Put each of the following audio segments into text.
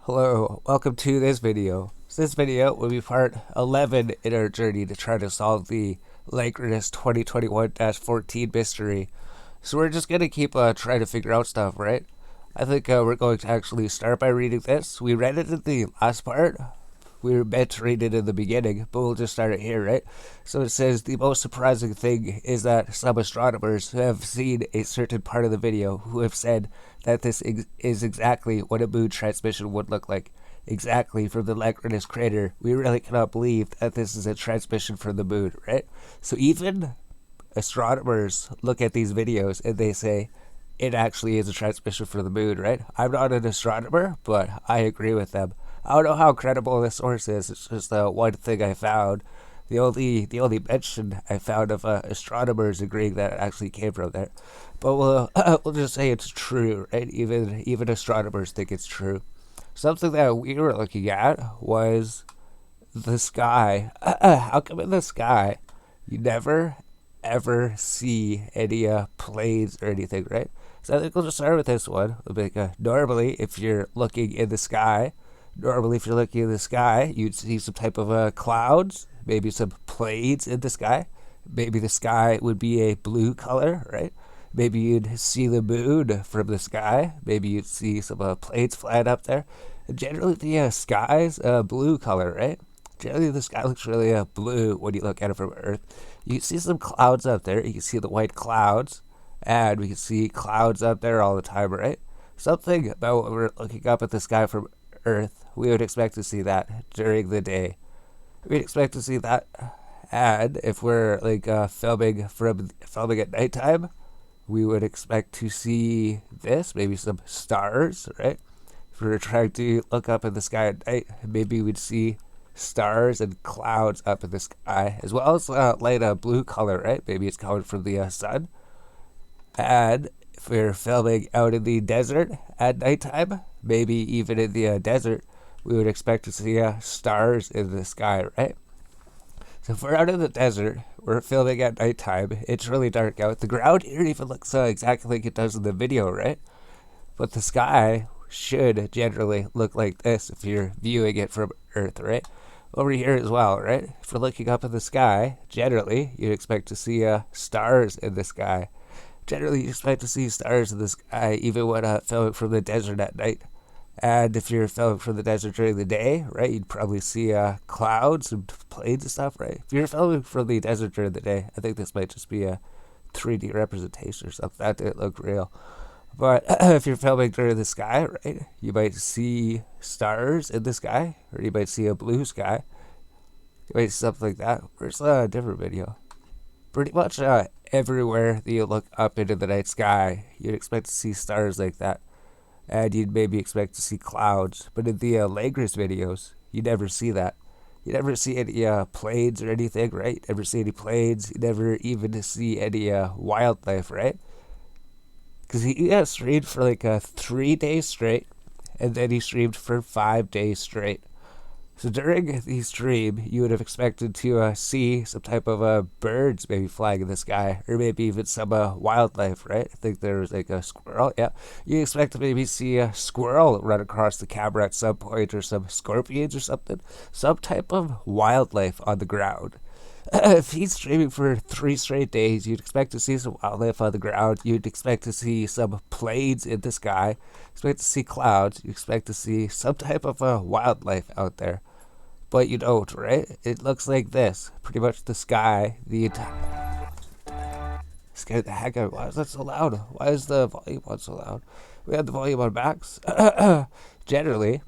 Hello, welcome to this video. This video will be part 11 in our journey to try to solve the Langrenus 2021-14 mystery. So we're just going to keep trying to figure out stuff, right? I think we're going to actually start by reading this. We read it in the last part. We were meant to read it in the beginning, but we'll just start it here, right? So it says, the most surprising thing is that some astronomers who have seen a certain part of the video who have said that this is exactly what a moon transmission would look like. Exactly from the Langrenus crater. We really cannot believe that this is a transmission from the moon, right? So even astronomers look at these videos and they say, it actually is a transmission from the moon, right? I'm not an astronomer, but I agree with them. I don't know how credible this source is. It's just one thing I found. The only mention I found of astronomers agreeing that it actually came from there. But we'll just say it's true, right? Even astronomers think it's true. Something that we were looking at was the sky. How come in the sky you never ever see any planes or anything, right? So I think we'll just start with this one. We'll be like, normally, if you're looking in the sky, you'd see some type of clouds, maybe some planes in the sky. Maybe the sky would be a blue color, right? Maybe you'd see the moon from the sky. Maybe you'd see some planes flying up there. And generally, the sky's a blue color, right? Generally, the sky looks really blue when you look at it from Earth. You can see some clouds up there. You can see the white clouds, and we can see clouds up there all the time, right? Something about when we're looking up at the sky from Earth, we would expect to see that during the day. We'd expect to see that, and if we're like filming at nighttime, we would expect to see this, maybe some stars, right? If we were trying to look up in the sky at night, maybe we'd see stars and clouds up in the sky, as well as light blue color, right? Maybe it's coming from the sun. And if we're filming out in the desert at nighttime, maybe even in the desert, we would expect to see stars in the sky, right? So if we're out in the desert, we're filming at nighttime, it's really dark out. The ground here even looks exactly like it does in the video, right? But the sky should generally look like this if you're viewing it from Earth, right? Over here as well, right? If we're looking up in the sky, generally you'd expect to see stars in the sky. Generally, you expect to see stars in the sky even when filming from the desert at night. And if you're filming from the desert during the day, right, you'd probably see clouds and planes and stuff, right? If you're filming from the desert during the day, I think this might just be a 3D representation or something. That didn't look real. But if you're filming during the sky, right, you might see stars in the sky, or you might see a blue sky. You might see something like that. Where's a different video? Pretty much everywhere that you look up into the night sky, you'd expect to see stars like that. And you'd maybe expect to see clouds. But in the Langrenus videos, you never see that. You never see any planes or anything, right? You never see any planes. You never even see any wildlife, right? Because he streamed for like 3 days straight, and then he streamed for 5 days straight. So during the stream, you would have expected to see some type of birds maybe flying in the sky, or maybe even some wildlife, right? I think there was like a squirrel. Yeah, you expect to maybe see a squirrel run across the camera at some point, or some scorpions or something, some type of wildlife on the ground. If he's streaming for 3 straight days, you'd expect to see some wildlife on the ground. You'd expect to see some planes in the sky. Expect to see clouds. You expect to see some type of wildlife out there. But you don't, right? It looks like this. Pretty much the sky, the entire... Scared the heck out of me. Why is that so loud? Why is the volume on so loud? We have the volume on max. Generally,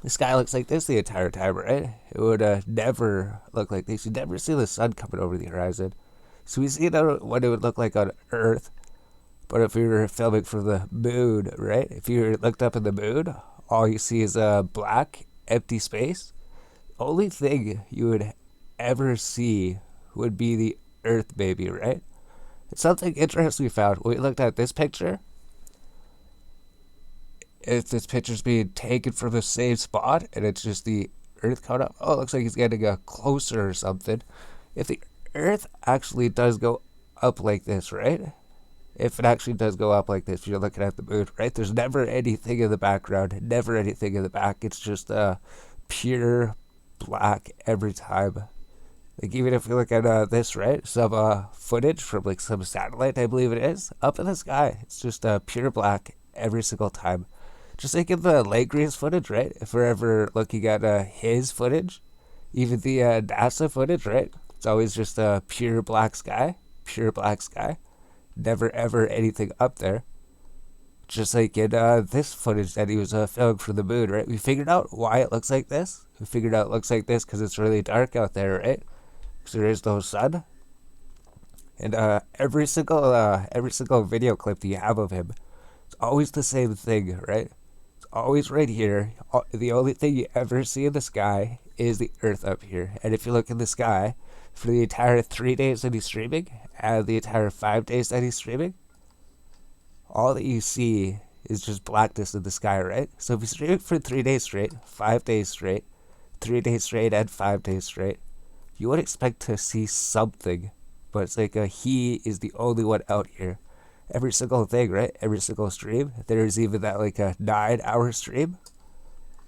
the sky looks like this the entire time, right? It would never look like this. You'd never see the sun coming over the horizon. So we see what it would look like on Earth. But if we were filming from the moon, right? If you looked up in the moon, all you see is a black, empty space. Only thing you would ever see would be the Earth, baby, right? It's something interesting we found. When we looked at this picture, if this picture's being taken from the same spot and it's just the Earth coming up, oh, it looks like he's getting closer or something. If the Earth actually does go up like this, right? if it actually does go up like this, you're looking at the moon, right? There's never anything in the background, never anything in the back. It's just pure black every time. Like, even if you look at this, right? Some footage from like some satellite, I believe it is, up in the sky. It's just pure black every single time. Just like in the Langrenus footage, right? If we're ever looking at his footage, even the NASA footage, right? It's always just a pure black sky, pure black sky. Never ever anything up there. Just like in this footage that he was filming for the moon, right? We figured out why it looks like this. We figured out it looks like this because it's really dark out there, right? Because there is no sun. And every single video clip that you have of him, it's always the same thing, right? It's always right here. The only thing you ever see in the sky is the Earth up here. And if you look in the sky for the entire 3 days that he's streaming and the entire 5 days that he's streaming, all that you see is just blackness in the sky, right? So if you stream for 3 days straight, 5 days straight, 3 days straight, and 5 days straight, you would expect to see something. But it's like he is the only one out here. Every single thing, right? Every single stream. There's even that like a 9-hour stream.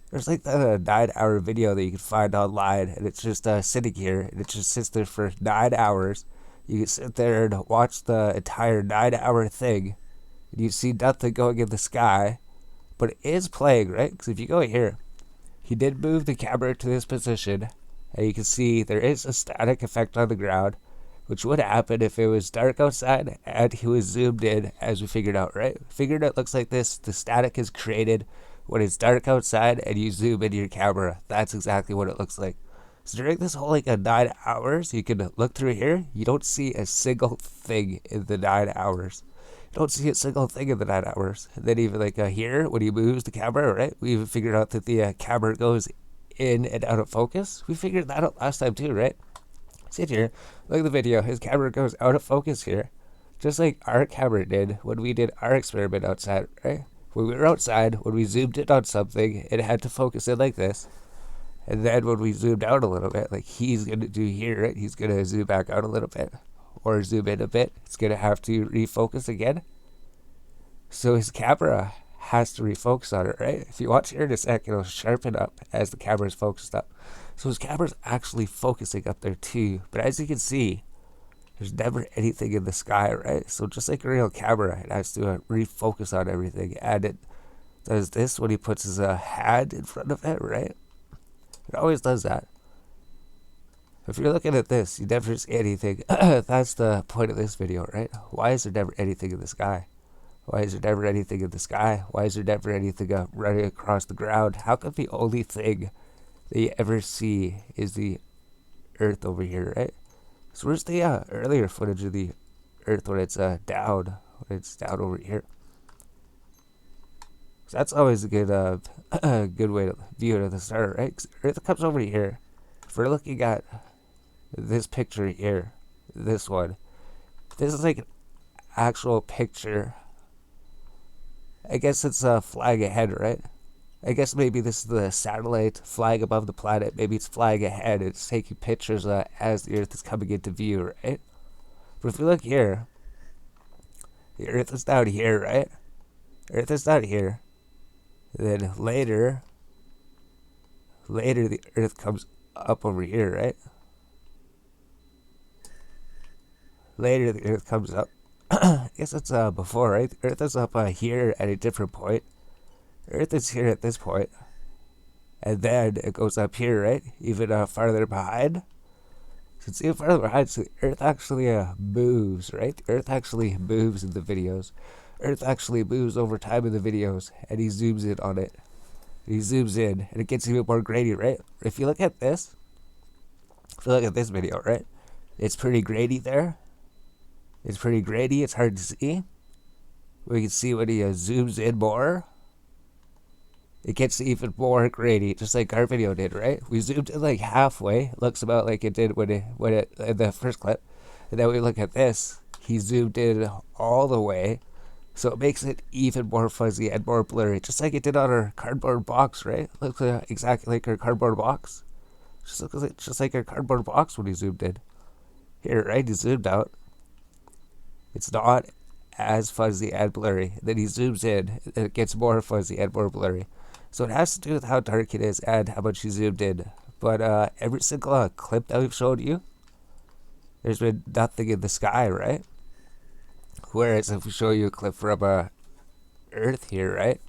There's like that 9-hour video that you can find online, and it's just sitting here, and it just sits there for 9 hours. You can sit there and watch the entire 9-hour thing, and you see nothing going in the sky, but it is playing, right? Because if you go here, he did move the camera to this position, and you can see there is a static effect on the ground, which would happen if it was dark outside and he was zoomed in, as we figured out, right? Figured it looks like this. The static is created when it's dark outside and you zoom into your camera. That's exactly what it looks like. So during this whole like 9 hours, you can look through here. You don't see a single thing in the 9 hours. You don't see a single thing in the 9 hours. And then even like here, when he moves the camera, right? We even figured out that the camera goes in and out of focus. We figured that out last time too, right? Sit here, look at the video. His camera goes out of focus here, just like our camera did when we did our experiment outside, right? When we were outside, when we zoomed in on something, it had to focus in like this. And then when we zoomed out a little bit, like he's going to do here, right? He's going to zoom back out a little bit or zoom in a bit. It's going to have to refocus again. So his camera has to refocus on it, right? If you watch here in a sec, it'll sharpen up as the camera is focused up. So his camera's actually focusing up there too. But as you can see, there's never anything in the sky, right? So just like a real camera, it has to refocus on everything. And it does this when he puts his hand in front of it, right? It always does that. If you're looking at this, you never see anything. That's the point of this video, right? Why is there never anything in the sky? Why is there never anything in the sky? Why is there never anything running across the ground? How come the only thing that you ever see is the Earth over here, right? So where's the earlier footage of the Earth when it's down? When it's down over here. So that's always a good good way to view it at the start, right? 'Cause Earth comes over here. If we're looking at this picture here, this one, this is like an actual picture. I guess it's flying ahead, right? I guess maybe this is the satellite flying above the planet. Maybe it's flying ahead. It's taking pictures as the Earth is coming into view, right? But if you look here, the Earth is down here, right? Earth is down here. Then later the Earth comes up over here, right? Later the Earth comes up. I guess it's before, right? The Earth is up here at a different point. Earth is here at this point, and then it goes up here, right? Even farther behind. So it's even farther behind. So the Earth actually moves, right? The Earth actually moves in the videos. Earth actually moves over time in the videos, and he zooms in on it. He zooms in, and it gets even more grainy, right? If you look at this, if you look at this video, right? It's pretty grainy there. It's pretty grainy. It's hard to see. We can see when he zooms in more. It gets even more grainy, just like our video did, right? We zoomed in like halfway. It looks about like it did when it in the first clip. And then we look at this. He zoomed in all the way. So it makes it even more fuzzy and more blurry, just like it did on our cardboard box, right? Looks exactly like our cardboard box. Just like our cardboard box when he zoomed in. Here, right? He zoomed out. It's not as fuzzy and blurry. Then he zooms in, and it gets more fuzzy and more blurry. So it has to do with how dark it is and how much you zoomed in. But every single clip that we've showed you, there's been nothing in the sky, right? Whereas if we show you a clip from Earth here, right?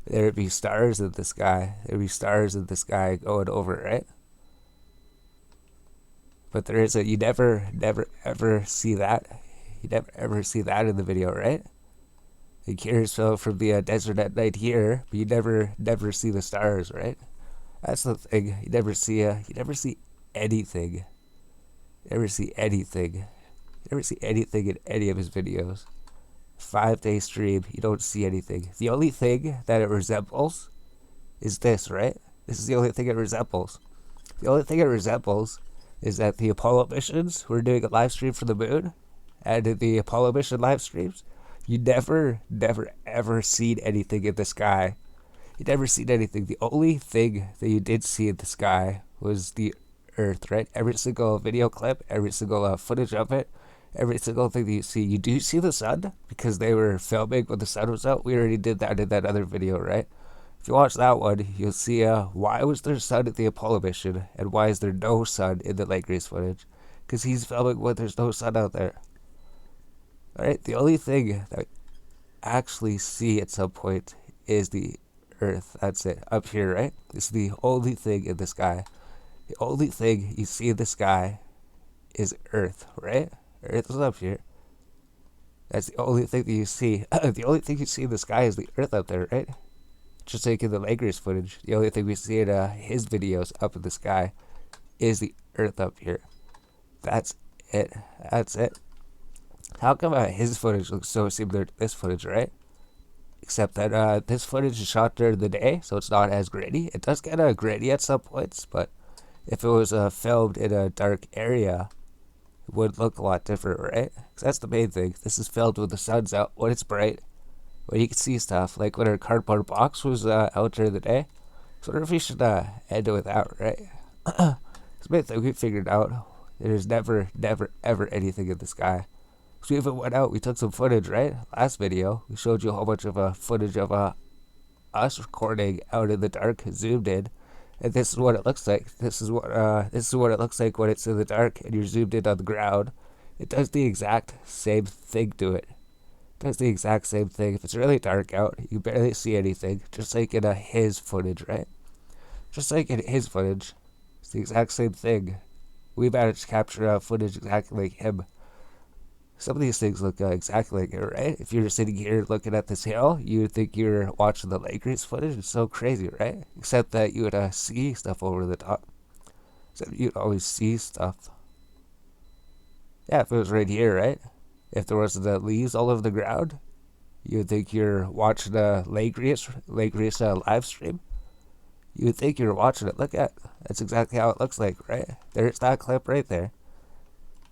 There'd be stars in the sky. There'd be stars in the sky going over, right? But there is you never, ever see that. You never, ever see that in the video, right? Like here's from the desert at night here, but you never see the stars, right? That's the thing. You never see anything. You never see anything. You never see anything in any of his videos. 5-day stream, you don't see anything. The only thing that it resembles is this, right? This is the only thing it resembles. The only thing it resembles is that the Apollo missions were doing a live stream for the moon, and in the Apollo mission live streams, you never, ever seen anything in the sky. You never seen anything. The only thing that you did see in the sky was the Earth, right? Every single video clip, every single footage of it, every single thing that you see. You do see the sun because they were filming when the sun was out. We already did that in that other video, right? If you watch that one, you'll see why was there sun at the Apollo mission and why is there no sun in the Langrenus footage? Because he's filming when there's no sun out there. Alright, the only thing that we actually see at some point is the Earth. That's it. Up here, right? This is the only thing in the sky. The only thing you see in the sky is Earth, right? Earth is up here. That's the only thing that you see. The only thing you see in the sky is the Earth up there, right? Just like in the Langrenus footage, the only thing we see in his videos up in the sky is the Earth up here. That's it. That's it. How come his footage looks so similar to this footage, right? Except that this footage is shot during the day, so it's not as gritty. It does get gritty at some points, but if it was filmed in a dark area, it would look a lot different, right? Because that's the main thing. This is filmed when the sun's out, when it's bright, when you can see stuff. Like when our cardboard box was out during the day. So I wonder if we should end it with that, right? It's the main thing we figured out. There's never, ever anything in the sky. So we even went out, we took some footage, right? Last video, we showed you a whole bunch of footage of us recording out in the dark, zoomed in. And this is what it looks like. This is what it looks like when it's in the dark and you're zoomed in on the ground. It does the exact same thing to it. It does the exact same thing. If it's really dark out, you barely see anything. Just like in his footage, right? Just like in his footage, it's the exact same thing. We managed to capture footage exactly like him. Some of these things look exactly like it, right? If you're sitting here looking at this hill, you would think you're watching the Langrenus footage. It's so crazy, right? Except that you would see stuff over the top. Except you'd always see stuff. Yeah, if it was right here, right? If there wasn't the leaves all over the ground, you would think you're watching the Langrenus live stream. You would think you're watching it. Look at that's exactly how it looks like, right? There's that clip right there.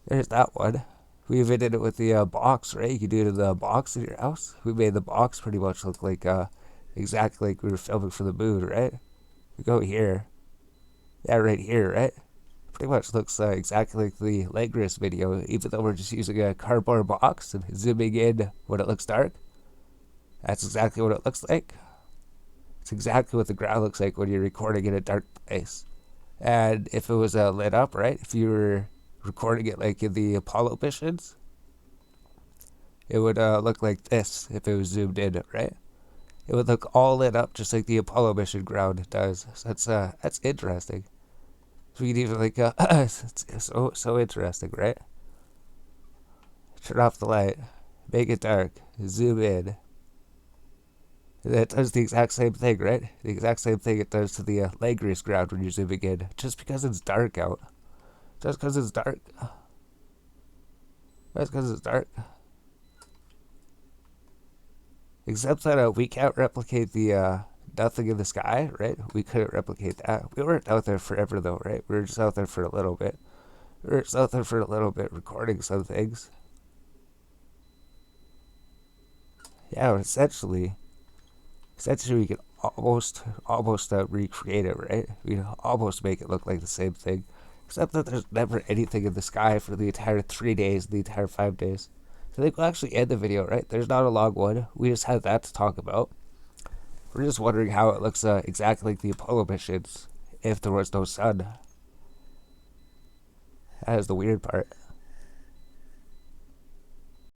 There's that one. We even did it with the box, right? You could do it in the box in your house. We made the box pretty much look like exactly like we were filming for the moon, right? We go here. Yeah, right here, right? Pretty much looks exactly like the Langrenus video, even though we're just using a cardboard box and zooming in when it looks dark. That's exactly what it looks like. It's exactly what the ground looks like when you're recording in a dark place. And if it was lit up, right? If you were recording it like in the Apollo missions, it would look like this if it was zoomed in, right? It would look all lit up just like the Apollo mission ground does. So that's interesting. So we can even like it's so interesting, right? Turn off the light, make it dark, zoom in. It does the exact same thing, right? The exact same thing it does to the Langrenus ground when you're zooming in, just because it's dark out. Just because it's dark. Just because it's dark. Except that we can't replicate the nothing in the sky, right? We couldn't replicate that. We weren't out there forever though, right? We were just out there for a little bit. We were just out there for a little bit recording some things. Yeah, essentially we could almost recreate it, right? We could almost make it look like the same thing. Except that there's never anything in the sky for the entire 3 days, the entire 5 days. I think we'll actually end the video, right? There's not a long one. We just had that to talk about. We're just wondering how it looks exactly like the Apollo missions if there was no sun. That is the weird part.